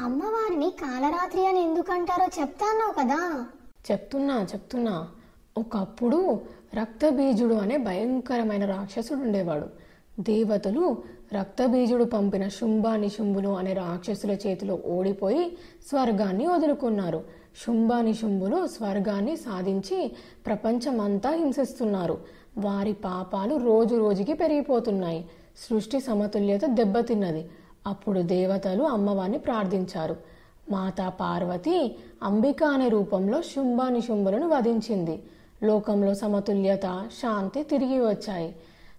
అమ్మవారిని కాలరాత్రి అని ఎందుకంటారో చెప్తాన్నావు కదా. చెప్తున్నా. ఒకప్పుడు రక్తబీజుడు అనే భయంకరమైన రాక్షసుడు ఉండేవాడు. దేవతలు రక్తబీజుడు పంపిన శుంభానిశుంభులు అనే రాక్షసుల చేతిలో ఓడిపోయి స్వర్గాన్ని వదులుకున్నారు. శుంభానిశుంభులు స్వర్గాన్ని సాధించి ప్రపంచమంతా హింసిస్తున్నారు. వారి పాపాలు రోజు రోజుకి పెరిగిపోతున్నాయి. సృష్టి సమతుల్యత దెబ్బతిన్నది. అప్పుడు దేవతలు అమ్మవారిని ప్రార్థించారు. మాతా పార్వతి అంబిక అనే రూపంలో శుంభానిశుంభులను వధించింది. లోకంలో సమతుల్యత, శాంతి తిరిగి వచ్చాయి.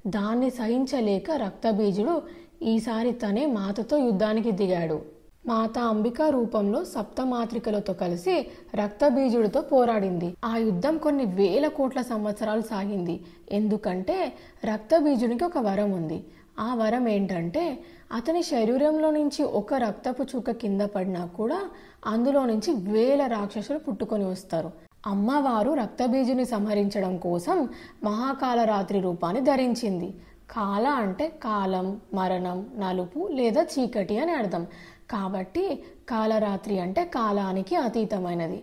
దాన్ని సహించలేక రక్తబీజుడు ఈసారి తనే మాతతో యుద్ధానికి దిగాడు. మాతా అంబిక రూపంలో సప్తమాత్రికలతో కలిసి రక్తబీజుడితో పోరాడింది. ఆ యుద్ధం కొన్ని వేల కోట్ల సంవత్సరాలు సాగింది. ఎందుకంటే రక్తబీజునికి ఒక వరం ఉంది. ఆ వరం ఏంటంటే అతని శరీరంలో నుంచి ఒక రక్తపు చుక్క కింద పడినా కూడా అందులో నుంచి వేల రాక్షసులు పుట్టుకొని వస్తారు. అమ్మవారు రక్తబీజుని సంహరించడం కోసం మహాకాలరాత్రి రూపాన్ని ధరించింది. కాల అంటే కాలం, మరణం, నలుపు లేదా చీకటి అని అర్థం. కాబట్టి కాలరాత్రి అంటే కాలానికి అతీతమైనది.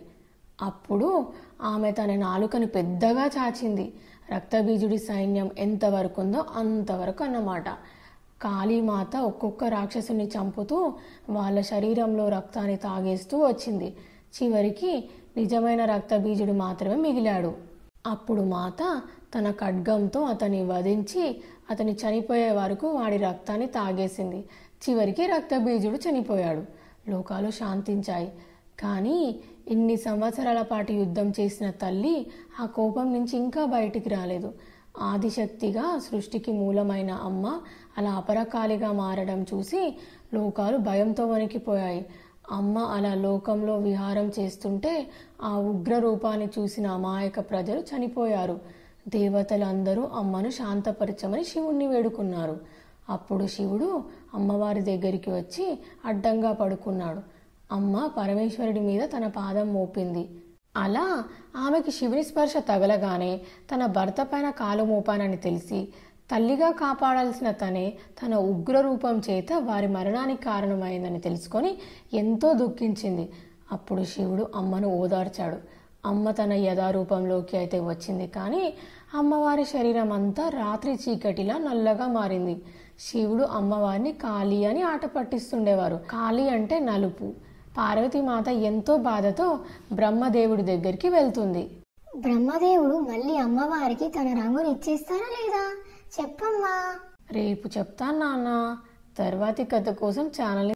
అప్పుడు ఆమె తన నాలుకని పెద్దగా చాచింది. రక్తబీజుడి సైన్యం ఎంతవరకు ఉందో అంతవరకు అన్నమాట. కాళీమాత ఒక్కొక్క రాక్షసుని చంపుతూ వాళ్ళ శరీరంలో రక్తాన్ని తాగేస్తూ వచ్చింది. చివరికి నిజమైన రక్తబీజుడు మాత్రమే మిగిలాడు. అప్పుడు మాత తన ఖడ్గంతో అతన్ని వధించి అతని చనిపోయే వరకు వాడి రక్తాన్ని తాగేసింది. చివరికి రక్తబీజుడు చనిపోయాడు. లోకాలు శాంతించాయి. కానీ ఇన్ని సంవత్సరాల పాటు యుద్ధం చేసిన తల్లి ఆ కోపం నుంచి ఇంకా బయటికి రాలేదు. ఆదిశక్తిగా సృష్టికి మూలమైన అమ్మ అలా అపరకాలిగా మారడం చూసి లోకాలు భయంతో వణికిపోయాయి. అమ్మ అలా లోకంలో విహారం చేస్తుంటే ఆ ఉగ్ర రూపాన్ని చూసిన అమాయక ప్రజలు చనిపోయారు. దేవతలందరూ అమ్మను శాంతపరచమని శివుణ్ణి వేడుకున్నారు. అప్పుడు శివుడు అమ్మవారి దగ్గరికి వచ్చి అడ్డంగా పడుకున్నాడు. అమ్మ పరమేశ్వరుడి మీద తన పాదం మోపింది. అలా ఆమెకి శివుని స్పర్శ తగలగానే తన భర్త పైన కాలు మోపానని తెలిసి తల్లిగా కాపాడాల్సిన తనే తన ఉగ్ర రూపం చేత వారి మరణానికి కారణమైందని తెలుసుకొని ఎంతో దుఃఖించింది. అప్పుడు శివుడు అమ్మను ఓదార్చాడు. అమ్మ తన యథారూపంలోకి అయితే వచ్చింది, కానీ అమ్మవారి శరీరం అంతా రాత్రి చీకటిలా నల్లగా మారింది. శివుడు అమ్మవారిని కాళీ అని ఆట పట్టిస్తుండేవారు. కాళీ అంటే నలుపు. పార్వతీమాత ఎంతో బాధతో బ్రహ్మదేవుడి దగ్గరికి వెళ్తుంది. బ్రహ్మదేవుడు మళ్ళీ అమ్మవారికి తన రంగుని ఇచ్చేస్తారా లేదా చెప్పమ్మా. రేపు చెప్తాను నాన్న. తర్వాతి కథ కోసం ఛానల్